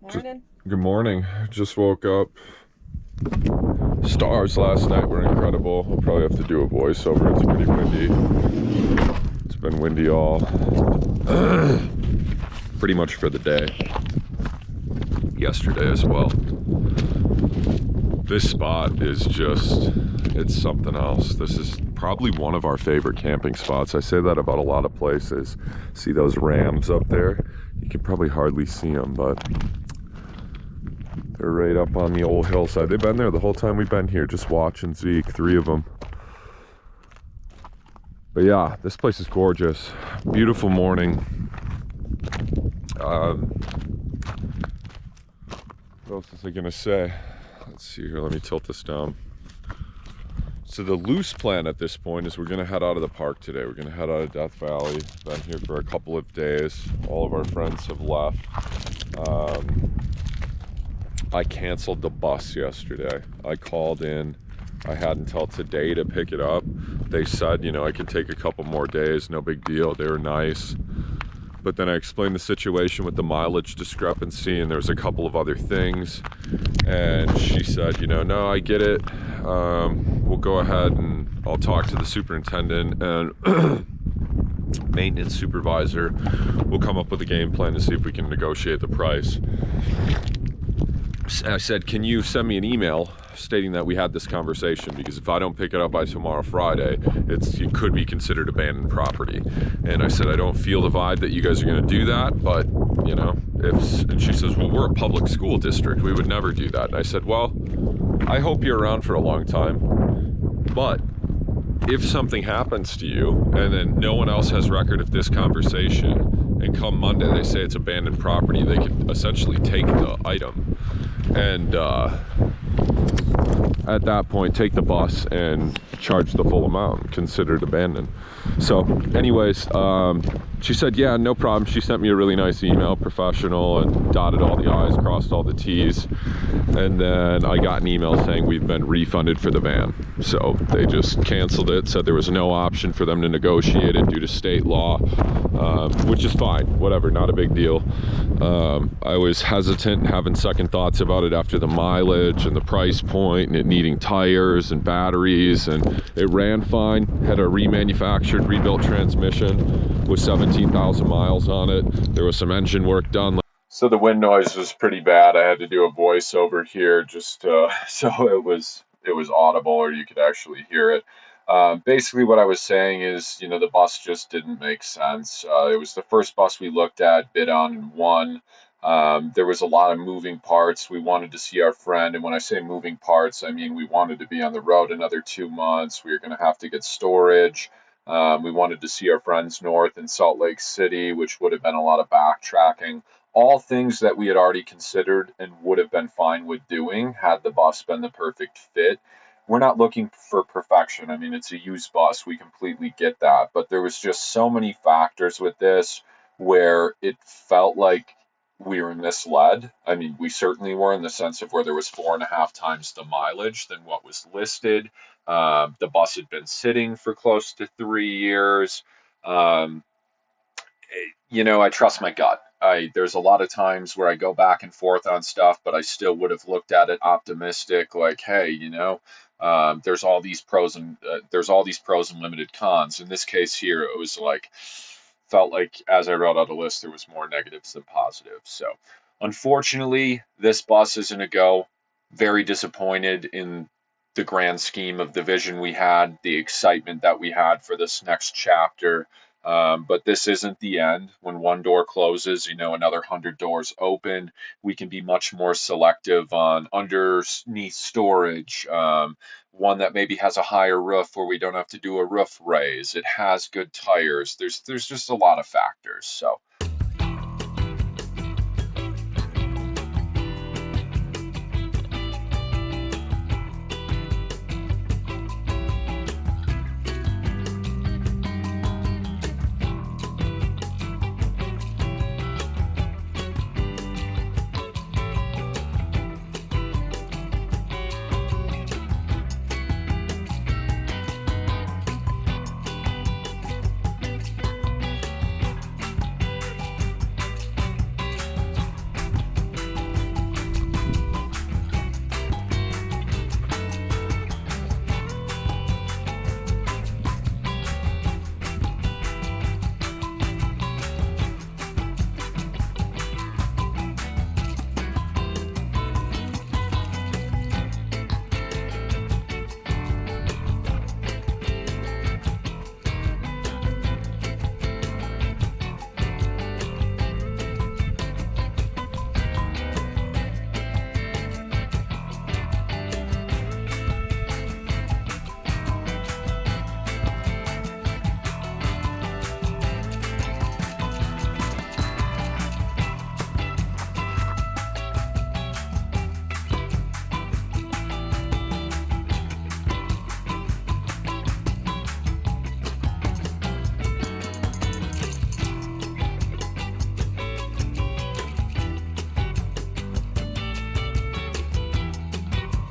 Morning. Good morning. Just woke up. Stars last night were incredible. I'll probably have to do a voiceover. It's pretty windy. It's been windy all pretty much for the day. Yesterday as well. This spot is just, it's something else. This is probably one of our favorite camping spots. I say that about a lot of places. See those rams up there? You can probably hardly see them, but they're right up on the old hillside. They've been there the whole time we've been here, just watching Zeke, 3 of them. But yeah, this place is gorgeous. Beautiful morning. What else was I gonna say? Let's see here, let me tilt this down. So the loose plan at this point is we're gonna head out of the park today. We're gonna head out of Death Valley. Been here for a couple of days. All of our friends have left. I canceled the bus yesterday. I called in. I had until today to pick it up. They said, you know, I could take a couple more days, no big deal. They were nice. But then I explained the situation with the mileage discrepancy, and there was a couple of other things. And she said, you know, no, I get it. We'll go ahead and I'll talk to the superintendent and maintenance supervisor. We'll come up with a game plan to see if we can negotiate the price. I said, can you send me an email stating that we had this conversation, because if I don't pick it up by tomorrow Friday, it could be considered abandoned property. And I said, I don't feel the vibe that you guys are going to do that, but you know, and she says, well, we're a public school district, we would never do that. And I said, well, I hope you're around for a long time, but if something happens to you and then no one else has record of this conversation, and come Monday they say it's abandoned property, they could essentially take the item and at that point take the bus and charge the full amount, considered abandoned. So anyways, she said, yeah, no problem. She sent me a really nice email, professional, and dotted all the I's, crossed all the T's. And then I got an email saying we've been refunded for the van. So they just canceled it, said there was no option for them to negotiate it due to state law, which is fine, whatever, not a big deal. I was hesitant, having second thoughts about it after the mileage and the price point and it needing tires and batteries, and it ran fine, had a remanufactured, rebuilt transmission with 17,000 miles on it. There was some engine work done. So the wind noise was pretty bad. I had to do a voiceover here just so it was audible, or you could actually hear it. Basically what I was saying is, you know, the bus just didn't make sense. It was the first bus we looked at, bid on, and won. There was a lot of moving parts. We wanted to see our friend, and when I say moving parts, I mean we wanted to be on the road another 2 months. We were going to have to get storage. We wanted to see our friends north in Salt Lake City, which would have been a lot of backtracking. All things that we had already considered and would have been fine with doing had the bus been the perfect fit. We're not looking for perfection. I mean, it's a used bus. We completely get that. But there was just so many factors with this where it felt like we were misled. I mean, we certainly were, in the sense of where there was 4.5 times the mileage than what was listed. The bus had been sitting for close to 3 years. You know, I trust my gut. There's a lot of times where I go back and forth on stuff, but I still would have looked at it optimistic, like, hey, you know, there's all these pros and limited cons. In this case here, it was like, felt like as I wrote out a list, there was more negatives than positives. So unfortunately, this bus isn't a go. Very disappointed in the grand scheme of the vision we had, the excitement that we had for this next chapter. But this isn't the end. When one door closes, you know, another 100 doors open. We can be much more selective on underneath storage. One that maybe has a higher roof where we don't have to do a roof raise. It has good tires. There's just a lot of factors. So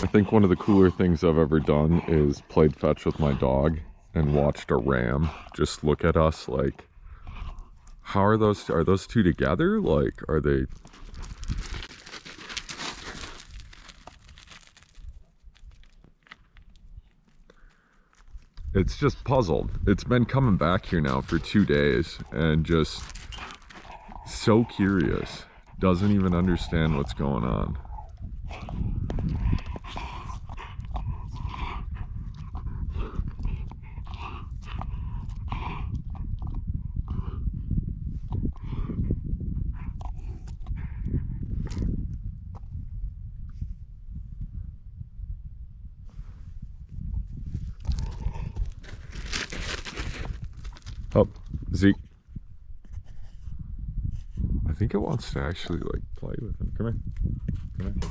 I think one of the cooler things I've ever done is played fetch with my dog and watched a ram just look at us like, how are those two together? Like, are they... It's just puzzled. It's been coming back here now for 2 days and just so curious. Doesn't even understand what's going on. Oh, Zeke. I think it wants to actually like play with him. Come here. Come here.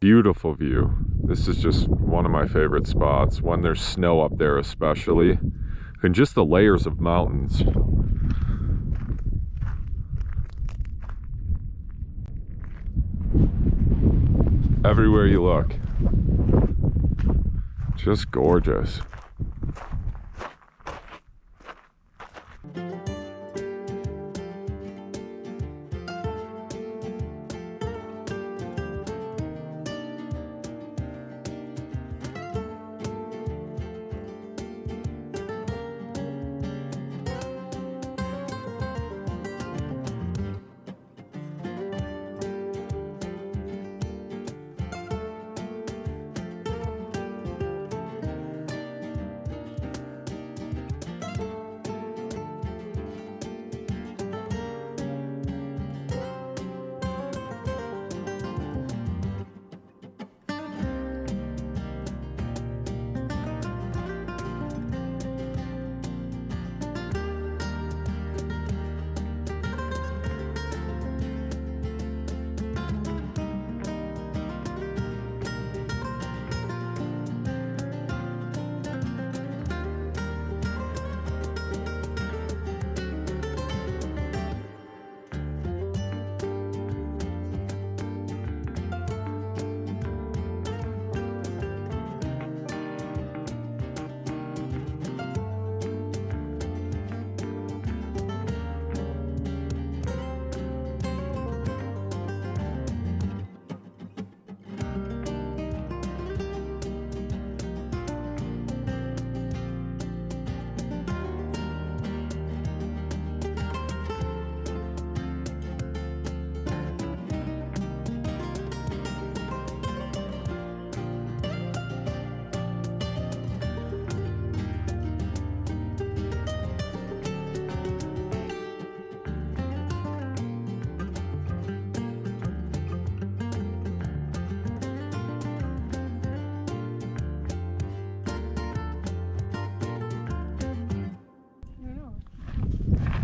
Beautiful view. This is just one of my favorite spots when there's snow up there, especially, and just the layers of mountains. Everywhere you look, just gorgeous.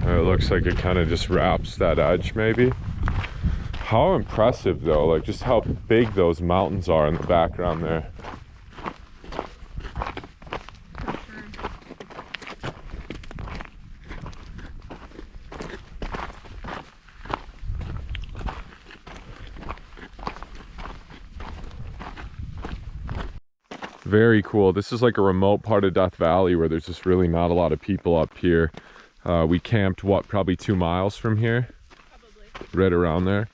It looks like it kind of just wraps that edge maybe. How impressive though, like just how big those mountains are in the background there. Very cool. This is like a remote part of Death Valley where there's just really not a lot of people up here. We camped, what, probably 2 miles from here? Probably. Right around there.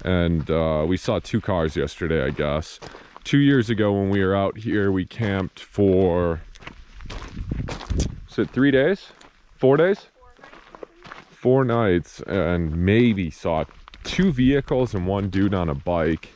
And we saw 2 cars yesterday, I guess. 2 years ago when we were out here, we camped for, was it 3 days? 4 days? 4 nights, and maybe saw 2 vehicles and 1 dude on a bike.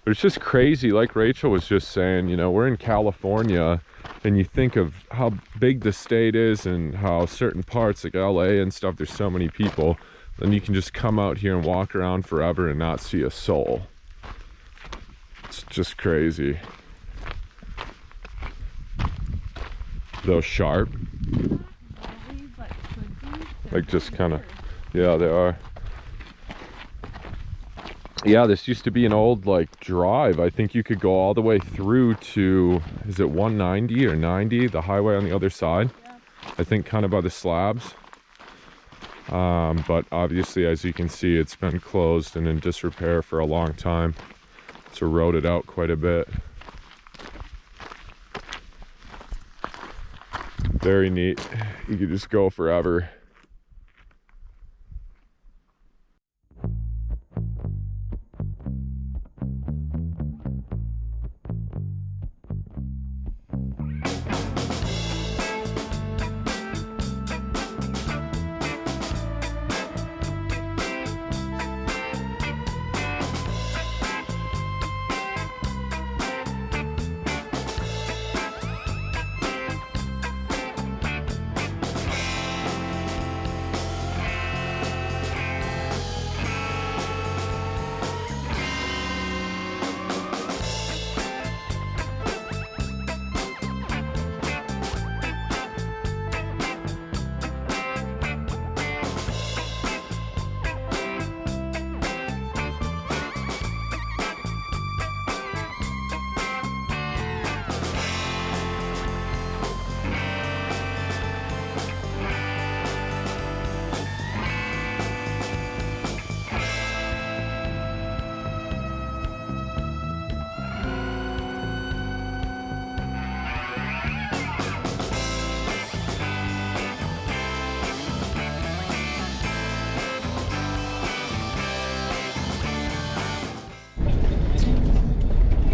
But it's just crazy, like Rachel was just saying, you know, we're in California, and you think of how big the state is and how certain parts like LA and stuff, there's so many people. Then you can just come out here and walk around forever and not see a soul. It's just crazy. Those sharp. Like just kind of, yeah, they are. Yeah, this used to be an old like drive. I think you could go all the way through to, is it 190 or 90, the highway on the other side? Yeah. I think kind of by the slabs. But obviously, as you can see, it's been closed and in disrepair for a long time. It's eroded out quite a bit. Very neat. You could just go forever.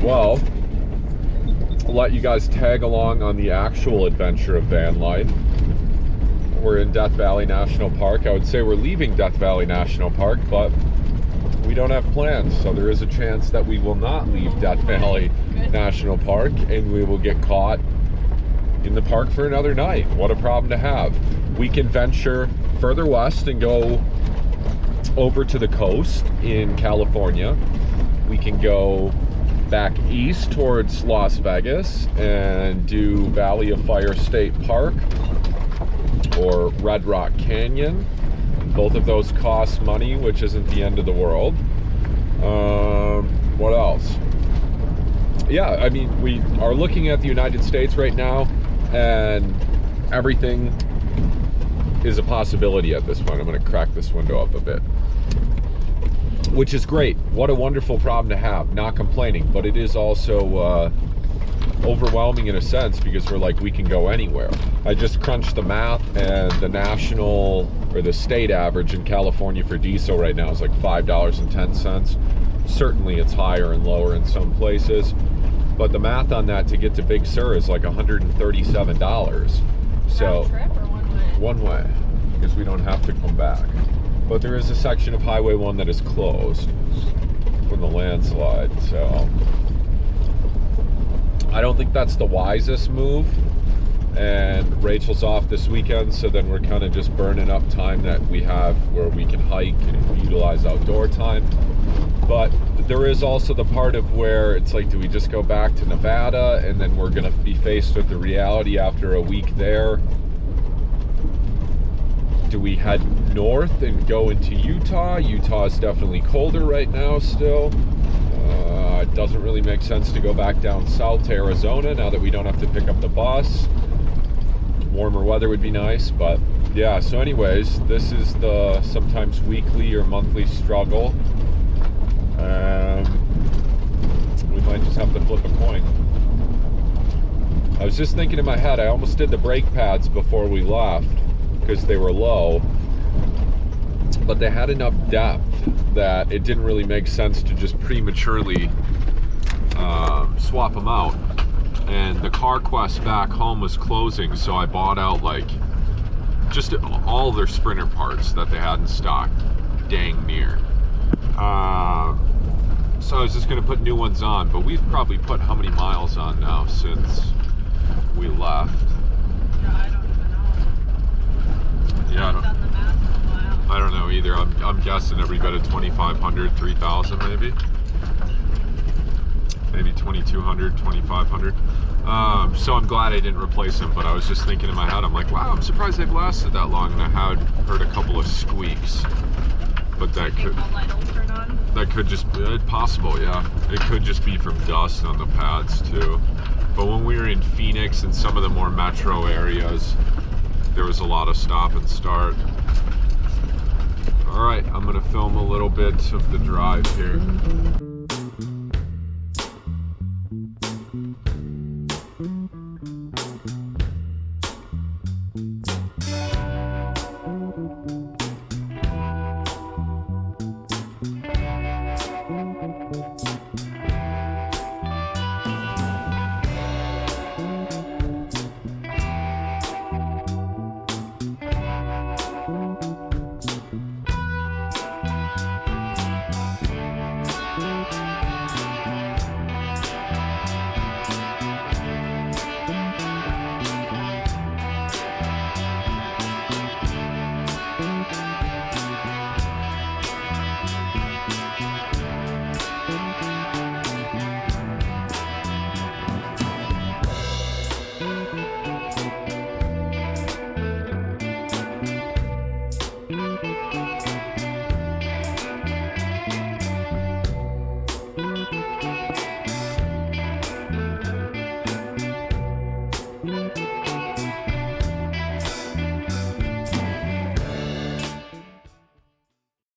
Well, I'll let you guys tag along on the actual adventure of van life. We're in Death Valley National Park. I would say we're leaving Death Valley National Park, but we don't have plans, so there is a chance that we will not leave Death Valley National Park and we will get caught in the park for another night. What a problem to have. We can venture further west and go over to the coast in California. We can go back east towards Las Vegas and do Valley of Fire State Park or Red Rock Canyon. Both of those cost money, which isn't the end of the world. What else? Yeah, I mean, we are looking at the United States right now, and everything is a possibility at this point. I'm going to crack this window up a bit, which is great. What a wonderful problem to have. Not complaining, but it is also overwhelming in a sense, because we're like, we can go anywhere. I just crunched the math, and the national or the state average in California for diesel right now is like $5.10. Certainly it's higher and lower in some places, but the math on that to get to Big Sur is like $137. So round trip or one way? One way, because we don't have to come back. But there is a section of Highway 1 that is closed from the landslide, so I don't think that's the wisest move. And Rachel's off this weekend, so then we're kind of just burning up time that we have where we can hike and utilize outdoor time. But there is also the part of where it's like, do we just go back to Nevada and then we're gonna be faced with the reality after a week there? Do we head north and go into Utah? Utah is definitely colder right now still. It doesn't really make sense to go back down south to Arizona now that we don't have to pick up the bus. Warmer weather would be nice, but yeah, so anyways, this is the sometimes weekly or monthly struggle. We might just have to flip a coin. I was just thinking in my head, I almost did the brake pads before we left because they were low, but they had enough depth that it didn't really make sense to just prematurely swap them out. And the CarQuest back home was closing, so I bought out like just all their Sprinter parts that they had in stock, dang near. So I was just gonna put new ones on, but we've probably put how many miles on now since we left? Yeah, I don't even know. Yeah, I don't know either. I'm guessing every bit of 2,500, 3,000 maybe. Maybe 2,200, 2,500. So I'm glad I didn't replace them, but I was just thinking in my head, I'm like, wow, I'm surprised they've lasted that long, and I had heard a couple of squeaks. But that could just be possible, yeah. It could just be from dust on the pads too. But when we were in Phoenix and some of the more metro areas, there was a lot of stop and start. All right, I'm gonna film a little bit of the drive here.